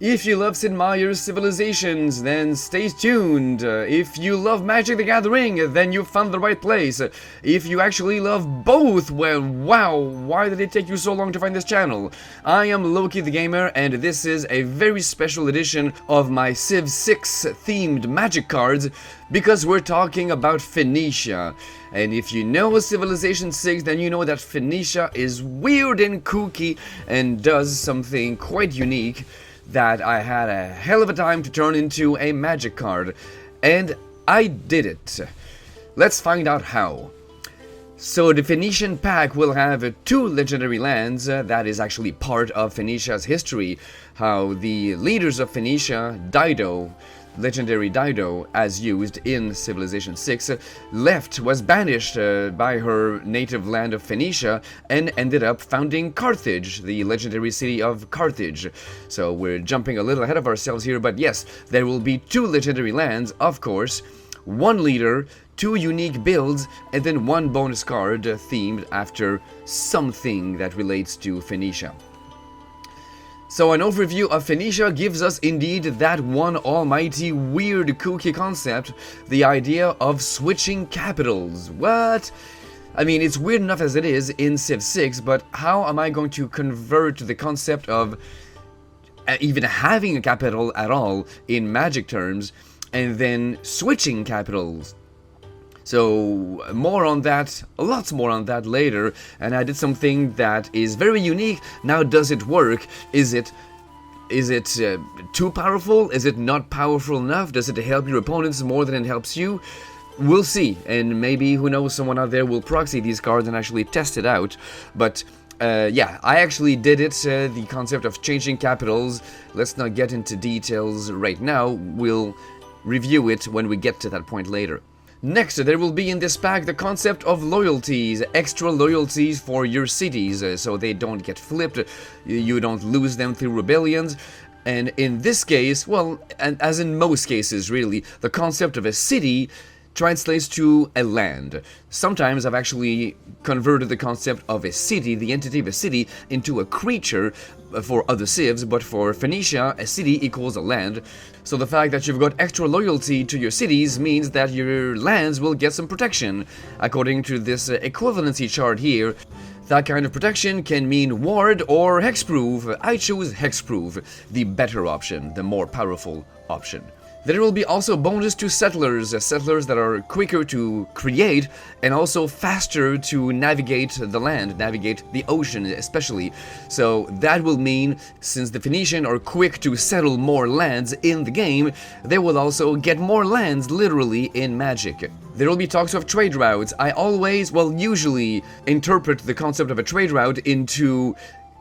If you love Sid Meier's Civilizations, then stay tuned. If you love Magic the Gathering, then you found the right place. If you actually love both, well, wow, why did it take you so long to find this channel? I am Loki the Gamer, and this is a very special edition of my Civ 6 themed Magic cards, because we're talking about Phoenicia. And if you know Civilization 6, then you know that Phoenicia is weird and kooky and does something quite unique that I had a hell of a time to turn into a magic card, and I did it. Let's find out how. So the Phoenician pack will have 2 legendary lands. That is actually part of Phoenicia's history, how the leaders of Phoenicia, Dido, legendary Dido, as used in Civilization 6, was banished by her native land of Phoenicia and ended up founding Carthage, the legendary city of Carthage. So we're jumping a little ahead of ourselves here, but yes, there will be 2 legendary lands, of course, 1 leader, 2 unique builds, and then 1 bonus card themed after something that relates to Phoenicia. So an overview of Phoenicia gives us indeed that one almighty weird kooky concept, the idea of switching capitals. What? I mean, it's weird enough as it is in Civ 6, but how am I going to convert the concept of even having a capital at all in Magic terms, and then switching capitals? So more on that, lots more on that later, and I did something that is very unique. Now, does it work? Is it too powerful? Is it not powerful enough? Does it help your opponents more than it helps you? We'll see, and maybe, who knows, someone out there will proxy these cards and actually test it out. But yeah, I actually did it, the concept of changing capitals. Let's not get into details right now. We'll review it when we get to that point later. Next, there will be in this pack the concept of loyalties, extra loyalties for your cities, so they don't get flipped, you don't lose them through rebellions. And in this case, well, and as in most cases really, the concept of a city translates to a land. Sometimes I've actually converted the concept of a city, the entity of a city, into a creature for other civs, but for Phoenicia, a city equals a land. So the fact that you've got extra loyalty to your cities means that your lands will get some protection. According to this equivalency chart here, that kind of protection can mean ward or hexproof. I choose hexproof, the better option, the more powerful option. There will be also bonus to settlers that are quicker to create and also faster to navigate the land, navigate the ocean especially. So that will mean, since the Phoenician are quick to settle more lands in the game, they will also get more lands literally in Magic. There will be talks of trade routes. I always, well, usually interpret the concept of a trade route into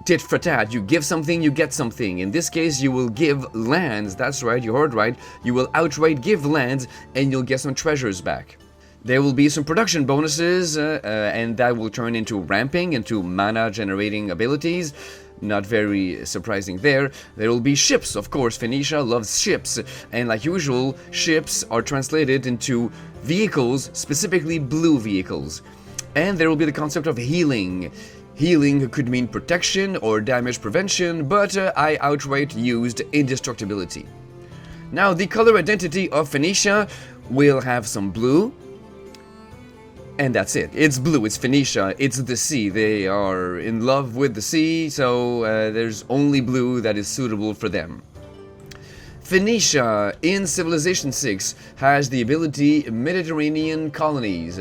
tit for tat. You give something, you get something. In this case, you will give lands. That's right, you heard right. You will outright give lands, and you'll get some treasures back. There will be some production bonuses, and that will turn into ramping, into mana generating abilities. Not very surprising there. There will be ships, of course. Phoenicia loves ships, and like usual, ships are translated into vehicles, specifically blue vehicles. And there will be the concept of healing. Healing could mean protection or damage prevention, but I outright used indestructibility. Now, the color identity of Phoenicia will have some blue, and that's it. It's blue, it's Phoenicia, it's the sea. They are in love with the sea, so there's only blue that is suitable for them. Phoenicia in Civilization 6 has the ability Mediterranean colonies.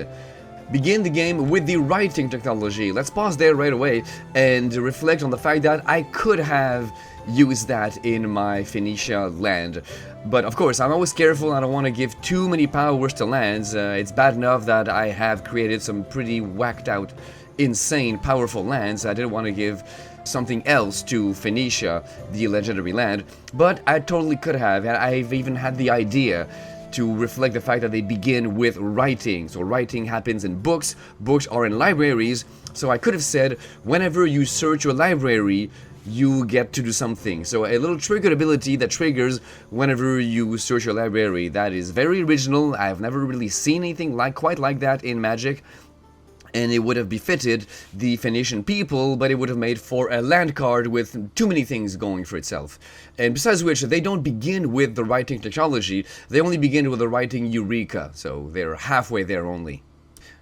Begin the game with the writing technology. Let's pause there right away and reflect on the fact that I could have used that in my Phoenicia land. But of course, I'm always careful. I don't want to give too many powers to lands. It's bad enough that I have created some pretty whacked out, insane, powerful lands. I didn't want to give something else to Phoenicia, the legendary land. But I totally could have. And I've even had the idea to reflect the fact that they begin with writing. So writing happens in books, books are in libraries, so I could have said, whenever you search your library, you get to do something. So a little triggered ability that triggers whenever you search your library. That is very original. I've never really seen anything quite like that in Magic. and it would have befitted the Phoenician people, but it would have made for a land card with too many things going for itself. And besides which, they don't begin with the writing technology, they only begin with the writing Eureka, so they're halfway there only.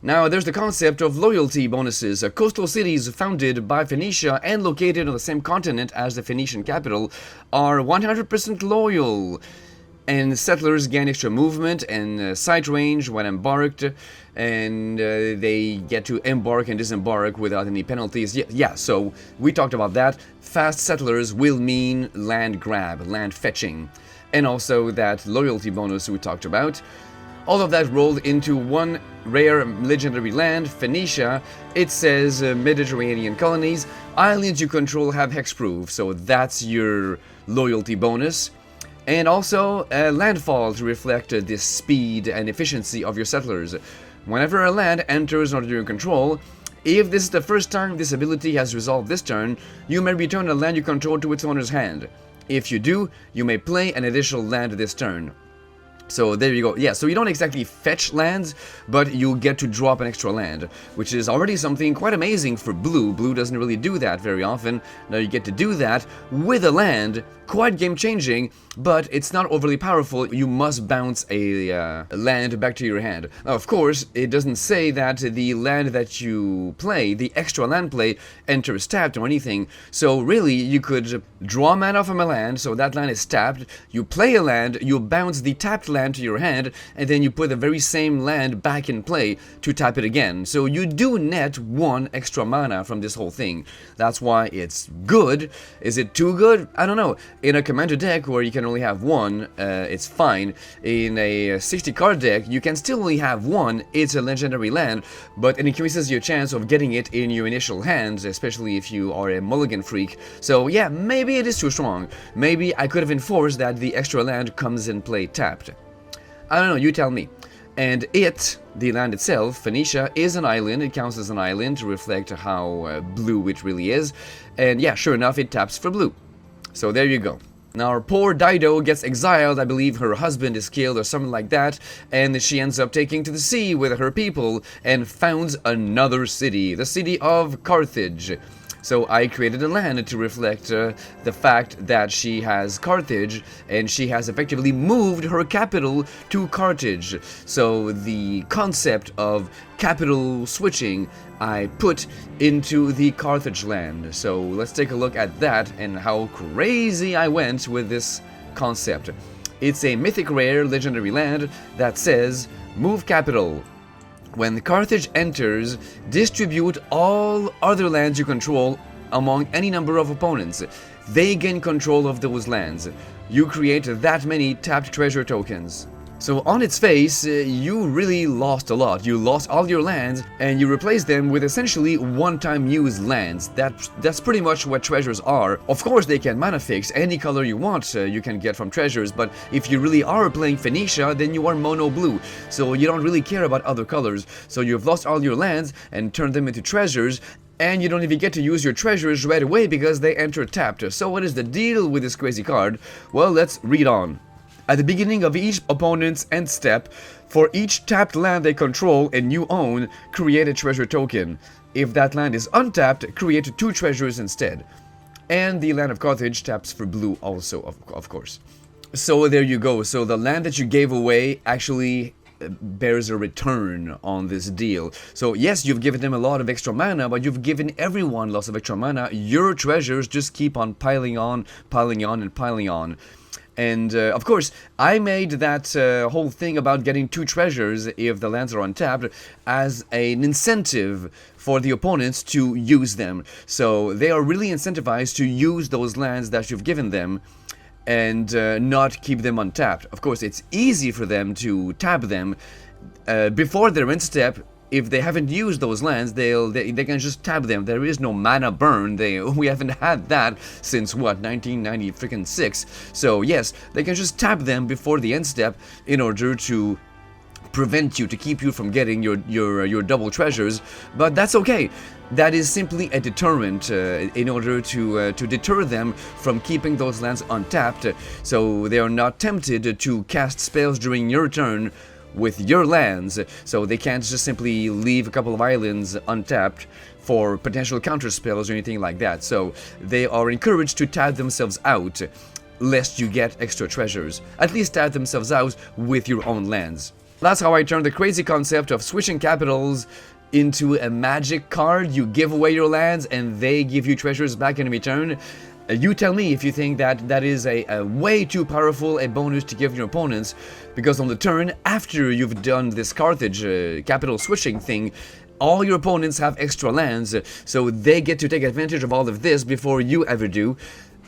Now, there's the concept of loyalty bonuses. Coastal cities founded by Phoenicia and located on the same continent as the Phoenician capital are 100% loyal. And settlers gain extra movement and sight range when embarked, and they get to embark and disembark without any penalties. Yeah, so we talked about that. Fast settlers will mean land grab, land fetching, and also that loyalty bonus we talked about. All of that rolled into one rare legendary land, Phoenicia. It says Mediterranean colonies. Islands you control have hexproof, so that's your loyalty bonus. And also landfall to reflect the speed and efficiency of your settlers. Whenever a land enters under your control, if this is the first time this ability has resolved this turn, you may return a land you control to its owner's hand. If you do, you may play an additional land this turn. So there you go. Yeah, so you don't exactly fetch lands, but you get to drop an extra land, which is already something quite amazing for blue. Blue doesn't really do that very often. Now you get to do that with a land, quite game-changing, but it's not overly powerful. You must bounce a land back to your hand. Now, of course, it doesn't say that the land that you play, the extra land play, enters tapped or anything. So really, you could draw mana from a land, so that land is tapped. You play a land, you bounce the tapped land to your hand, and then you put the very same land back in play to tap it again. So you do net 1 extra mana from this whole thing. That's why it's good. Is it too good? I don't know. In a commander deck where you can only have 1, it's fine. In a 60 card deck, you can still only have 1. It's a legendary land, but it increases your chance of getting it in your initial hands, especially if you are a mulligan freak. So yeah, maybe it is too strong. Maybe I could have enforced that the extra land comes in play tapped. I don't know, you tell me. And the land itself, Phoenicia, is an island. It counts as an island to reflect how blue it really is. And yeah, sure enough, it taps for blue. So there you go. Now, our poor Dido gets exiled. I believe her husband is killed or something like that. And she ends up taking to the sea with her people and founds another city, the city of Carthage. So I created a land to reflect the fact that she has Carthage, and she has effectively moved her capital to Carthage. So the concept of capital switching I put into the Carthage land. So let's take a look at that and how crazy I went with this concept. It's a mythic rare legendary land that says, move capital. When Carthage enters, distribute all other lands you control among any number of opponents. They gain control of those lands. You create that many tapped treasure tokens. So on its face, you really lost a lot. You lost all your lands, and you replaced them with essentially one-time use lands. That's pretty much what treasures are. Of course, they can mana fix any color you want, you can get from treasures, but if you really are playing Phoenicia, then you are mono blue. So you don't really care about other colors. So you've lost all your lands and turned them into treasures, and you don't even get to use your treasures right away because they enter tapped. So what is the deal with this crazy card? Well, let's read on. At the beginning of each opponent's end step, for each tapped land they control and you own, create a treasure token. If that land is untapped, create 2 treasures instead. And the land of Carthage taps for blue also, of course. So there you go. So the land that you gave away actually bears a return on this deal. So yes, you've given them a lot of extra mana, but you've given everyone lots of extra mana. Your treasures just keep on piling on, and piling on. And of course, I made that whole thing about getting 2 treasures if the lands are untapped as an incentive for the opponents to use them. So they are really incentivized to use those lands that you've given them and not keep them untapped. Of course, it's easy for them to tap them before their end step. If they haven't used those lands, they can just tap them. There is no mana burn. We haven't had that since what, 1996. So yes, they can just tap them before the end step in order to prevent you, to keep you from getting your double treasures. But that's okay. That is simply a deterrent in order to deter them from keeping those lands untapped, so they are not tempted to cast spells during your turn with your lands, so they can't just simply leave a couple of islands untapped for potential counterspells or anything like that. So they are encouraged to tap themselves out, lest you get extra treasures. At least tap themselves out with your own lands. That's how I turned the crazy concept of switching capitals into a magic card. You give away your lands and they give you treasures back in return. You tell me if you think that that is a way too powerful a bonus to give your opponents, because on the turn after you've done this Carthage capital switching thing, all your opponents have extra lands, so they get to take advantage of all of this before you ever do.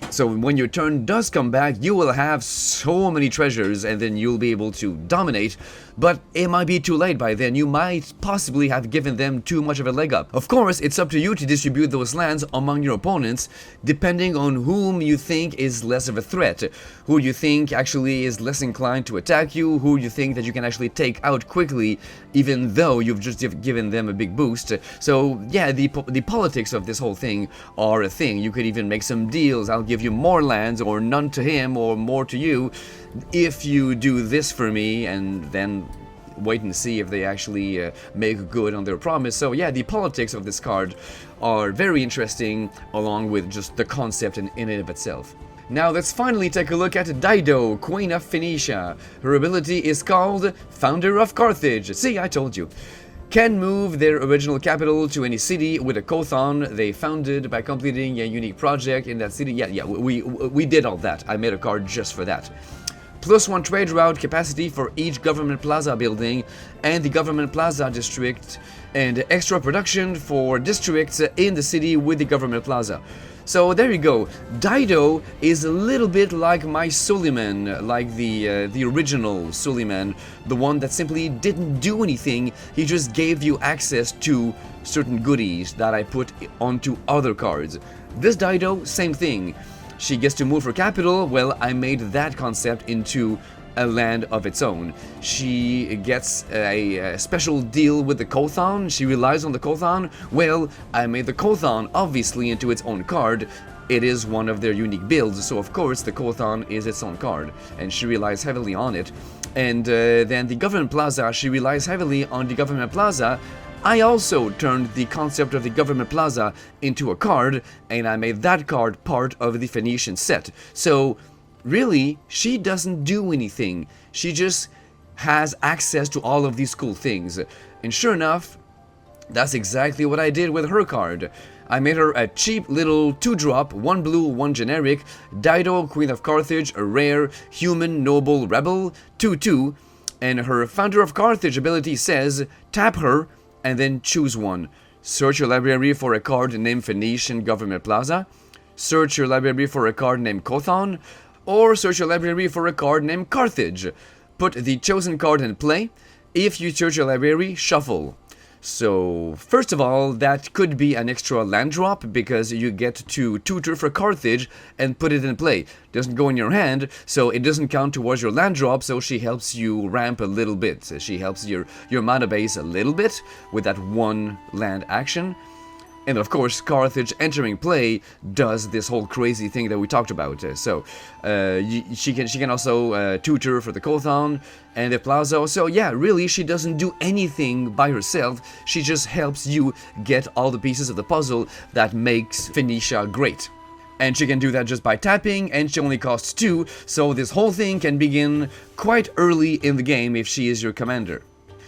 So when your turn does come back, you will have so many treasures and then you'll be able to dominate, but it might be too late by then. You might possibly have given them too much of a leg up. Of course, it's up to you to distribute those lands among your opponents, depending on whom you think is less of a threat, who you think actually is less inclined to attack you, who you think that you can actually take out quickly, even though you've just given them a big boost. So yeah, the politics of this whole thing are a thing. You could even make some deals. I'll give you more lands, or none to him, or more to you, if you do this for me, and then wait and see if they actually make good on their promise. So yeah, the politics of this card are very interesting, along with just the concept in and of itself. Now let's finally take a look at Dido, Queen of Phoenicia. Her ability is called Founder of Carthage. See, I told you. Can move their original capital to any city with a Kothon they founded by completing a unique project in that city. Yeah, we did all that. I made a card just for that. +1 trade route capacity for each government plaza building and the government plaza district, and extra production for districts in the city with the government plaza. So there you go. Dido is a little bit like my Suleiman, like the original Suleiman, the one that simply didn't do anything. He just gave you access to certain goodies that I put onto other cards. This Dido, same thing. She gets to move her capital. Well, I made that concept into a land of its own. She gets a special deal with the Kothon. She relies on the Kothon. Well, I made the Kothon obviously into its own card. It is one of their unique builds, so of course the Kothon is its own card, and she relies heavily on it. And then the Government Plaza, she relies heavily on the Government Plaza. I also turned the concept of the Government Plaza into a card, and I made that card part of the Phoenician set. So really, she doesn't do anything. She just has access to all of these cool things. And sure enough, that's exactly what I did with her card. I made her a cheap little 2-drop, 1 blue, 1 generic, Dido, Queen of Carthage, a rare, human, noble, rebel, 2/2, and her Founder of Carthage ability says, tap her, and then choose one. Search your library for a card named Phoenician Government Plaza, search your library for a card named Kothon, or search your library for a card named Carthage. Put the chosen card in play. If you search your library, shuffle. So, first of all, that could be an extra land drop, because you get to tutor for Carthage and put it in play. Doesn't go in your hand, so it doesn't count towards your land drop, so she helps you ramp a little bit. She helps your mana base a little bit with that one land action. And of course, Carthage entering play does this whole crazy thing that we talked about. She can also tutor for the Kothon and the Plaza. So yeah, really, she doesn't do anything by herself. She just helps you get all the pieces of the puzzle that makes Phoenicia great. And she can do that just by tapping, and she only costs 2, so this whole thing can begin quite early in the game if she is your commander.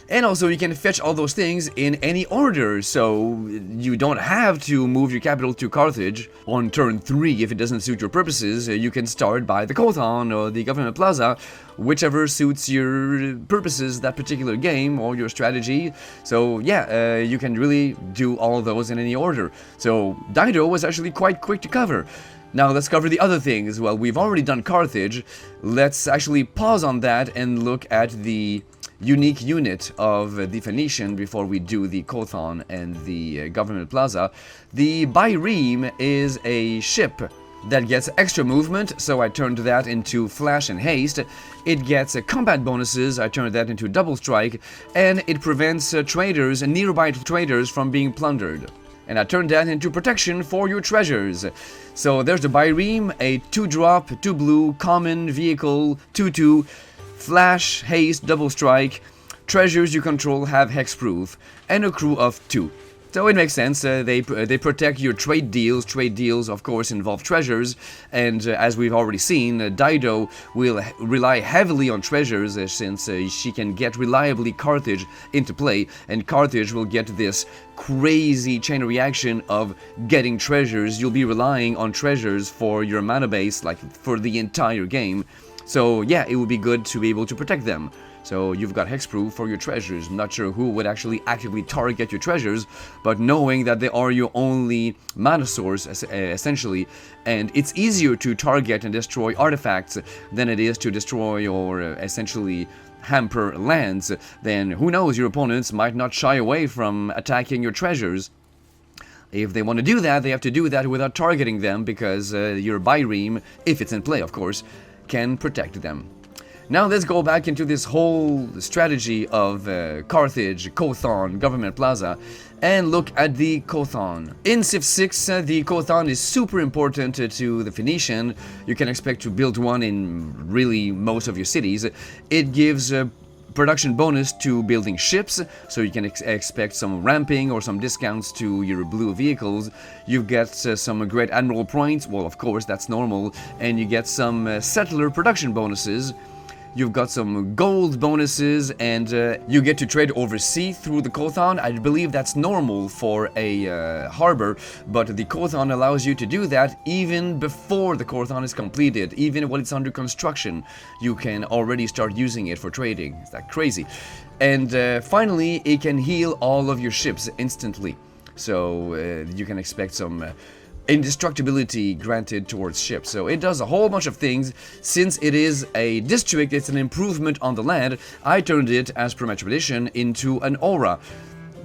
And also, you can fetch all those things in any order, so you don't have to move your capital to Carthage on turn 3 if it doesn't suit your purposes. You can start by the Kothon or the Government Plaza, whichever suits your purposes that particular game or your strategy. So yeah, you can really do all those in any order. So Dido was actually quite quick to cover. Now let's cover the other things. Well, we've already done Carthage. Let's actually pause on that and look at the unique unit of the Phoenician before we do the Kothon and the Government Plaza. The Byreme is a ship that gets extra movement, so I turned that into Flash and Haste. It gets combat bonuses, I turned that into Double Strike, and it prevents traders and nearby traders from being plundered. And I turned that into protection for your treasures. So there's the Byreme, a 2-drop, 2 blue, common vehicle, 2/2, Flash, Haste, Double Strike. treasures you control have hexproof, and a crew of 2. So it makes sense, they protect your trade deals. Trade deals, of course, involve treasures, and as we've already seen, Dido will rely heavily on treasures since she can get reliably Carthage into play, and Carthage will get this crazy chain reaction of getting treasures. You'll be relying on treasures for your mana base, like for the entire game. So yeah, it would be good to be able to protect them. So you've got hexproof for your treasures. Not sure who would actually actively target your treasures, but knowing that they are your only mana source, essentially, and it's easier to target and destroy artifacts than it is to destroy or essentially hamper lands, then who knows, your opponents might not shy away from attacking your treasures. If they want to do that, they have to do that without targeting them, because your Byreme, if it's in play of course, can protect them. Now let's go back into this whole strategy of Carthage, Kothon, Government Plaza, and look at the Kothon. In Civ 6, the Kothon is super important to the Phoenician. You can expect to build one in really most of your cities. It gives production bonus to building ships, so you can expect some ramping or some discounts to your blue vehicles. You get some great admiral points, well of course that's normal, and you get some settler production bonuses. You've got some gold bonuses, and you get to trade overseas through the Kothon. I believe that's normal for a harbor, but the Kothon allows you to do that even before the Kothon is completed. Even when it's under construction, you can already start using it for trading. Is that crazy? And finally, it can heal all of your ships instantly. So you can expect some indestructibility granted towards ships. So it does a whole bunch of things. Since it is a district, it's an improvement on the land. I turned it, as per my tradition, into an aura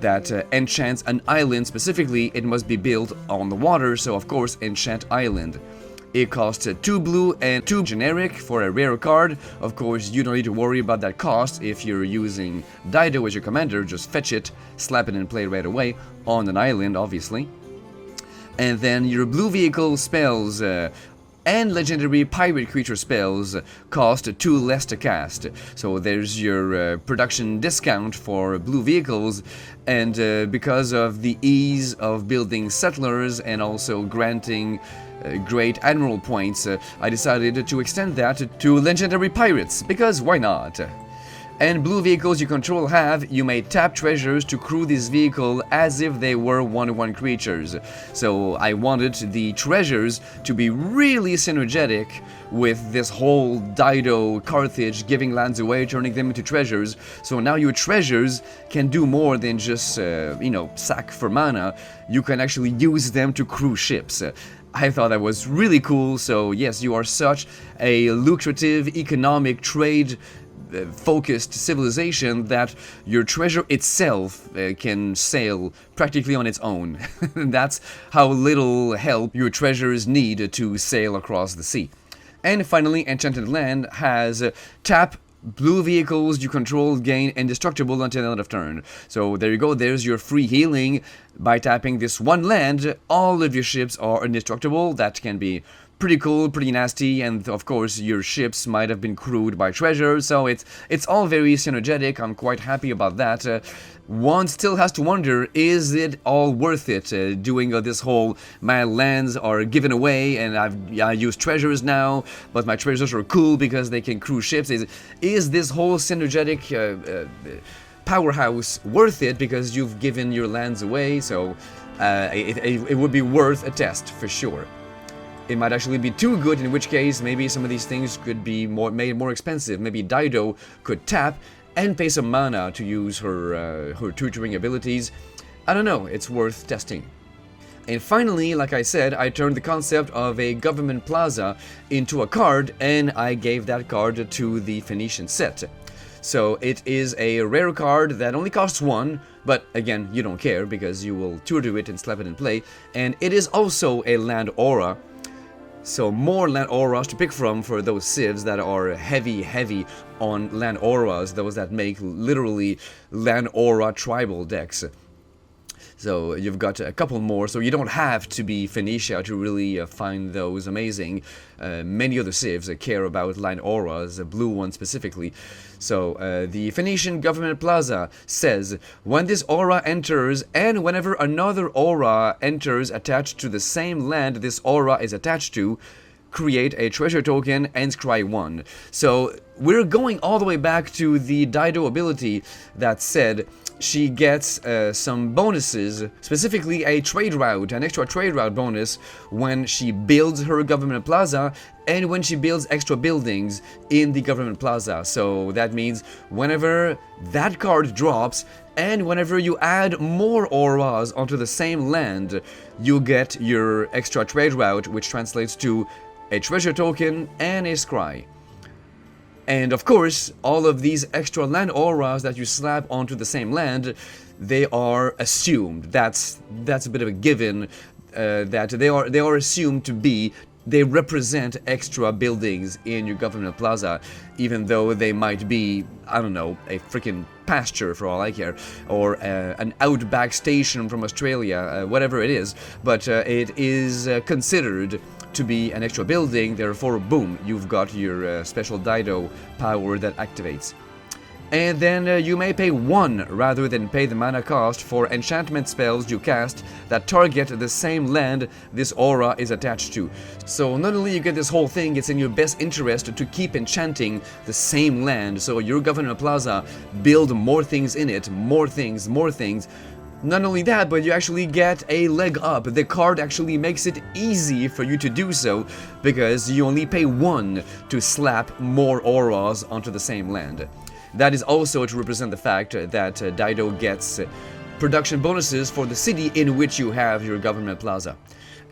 that enchants an island. Specifically, it must be built on the water, so of course, enchant island. It costs 2 blue and 2 generic for a rare card. Of course, you don't need to worry about that cost if you're using Dido as your commander. Just fetch it, slap it in play right away on an island, obviously. And then your blue vehicle spells and legendary pirate creature spells cost 2 less to cast. So there's your production discount for blue vehicles, and because of the ease of building settlers and also granting great admiral points, I decided to extend that to legendary pirates, because why not? And blue vehicles you control have, you may tap treasures to crew this vehicle as if they were 1/1 creatures. So I wanted the treasures to be really synergetic with this whole Dido Carthage giving lands away, turning them into treasures. So now your treasures can do more than just, sack for mana. You can actually use them to crew ships. I thought that was really cool. So yes, you are such a lucrative economic trade focused civilization that your treasure itself can sail practically on its own. That's how little help your treasures need to sail across the sea. And finally, Enchanted Land has tap blue vehicles you control gain indestructible until the end of turn. So there you go, there's your free healing. By tapping this one land, all of your ships are indestructible. That can be pretty cool, pretty nasty, and of course your ships might have been crewed by treasure, so it's all very synergetic. I'm quite happy about that. One still has to wonder, is it all worth it, doing this whole, my lands are given away and I use treasures now, but my treasures are cool because they can crew ships. Is this whole synergetic powerhouse worth it because you've given your lands away? So it would be worth a test for sure. It might actually be too good, in which case maybe some of these things could be made more expensive. Maybe Dido could tap and pay some mana to use her tutoring abilities. I don't know, it's worth testing. And finally, like I said, I turned the concept of a government plaza into a card, and I gave that card to the Phoenician set. So it is a rare card that only costs 1, but again, you don't care because you will tutor it and slap it in play. And it is also a land aura. So more land auras to pick from for those civs that are heavy on land auras, those that make literally land aura tribal decks. So you've got a couple more, so you don't have to be Phoenicia to really find those amazing. Many other civs care about land auras, blue one specifically. So the Phoenician government plaza says, when this aura enters and whenever another aura enters attached to the same land this aura is attached to, create a treasure token and scry 1. So we're going all the way back to the Dido ability that said she gets some bonuses, specifically a trade route, an extra trade route bonus when she builds her government plaza and when she builds extra buildings in the government plaza. So that means whenever that card drops and whenever you add more auras onto the same land, you get your extra trade route, which translates to a treasure token and a scry. And of course, all of these extra land auras that you slap onto the same land, they are assumed. That's a bit of a given, that they are assumed to be. They represent extra buildings in your government plaza, even though they might be, I don't know, a freaking pasture for all I care, or an outback station from Australia, whatever it is. But it is considered to be an extra building, therefore, boom, you've got your special Dido power that activates. And then you may pay 1 rather than pay the mana cost for enchantment spells you cast that target the same land this aura is attached to. So not only you get this whole thing, it's in your best interest to keep enchanting the same land, so your government plaza, build more things in it, more things. Not only that, but you actually get a leg up. The card actually makes it easy for you to do so, because you only pay 1 to slap more auras onto the same land. That is also to represent the fact that Dido gets production bonuses for the city in which you have your government plaza.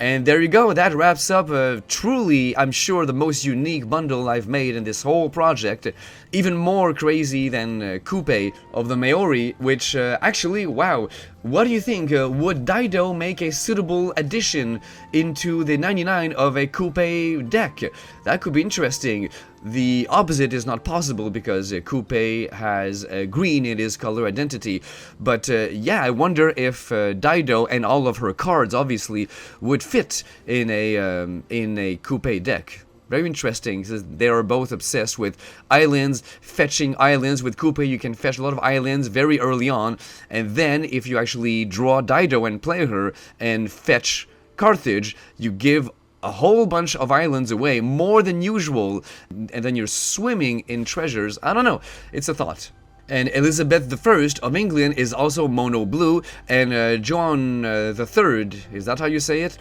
And there you go, that wraps up truly, I'm sure, the most unique bundle I've made in this whole project. Even more crazy than Coupe of the Maori, which actually, wow, what do you think? Would Dido make a suitable addition into the 99 of a Coupe deck? That could be interesting. The opposite is not possible because Coupe has green in his color identity. But yeah, I wonder if Dido and all of her cards, obviously, would fit in a Coupe deck. Very interesting, because they are both obsessed with islands, fetching islands. With Coupe, you can fetch a lot of islands very early on, and then if you actually draw Dido and play her and fetch Carthage, you give a whole bunch of islands away, more than usual, and then you're swimming in treasures. I don't know, it's a thought. And Elizabeth I of England is also mono blue, and John III, is that how you say it,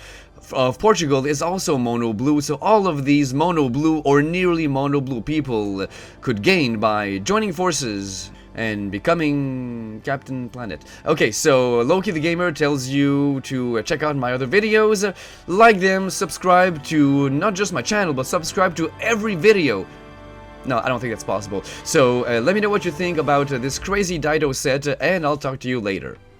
of Portugal is also mono blue. So all of these mono blue or nearly mono blue people could gain by joining forces and becoming Captain Planet. Okay, so Loki the Gamer tells you to check out my other videos, like them, subscribe to not just my channel, but subscribe to every video. No, I don't think that's possible. So let me know what you think about this crazy Dido set, and I'll talk to you later.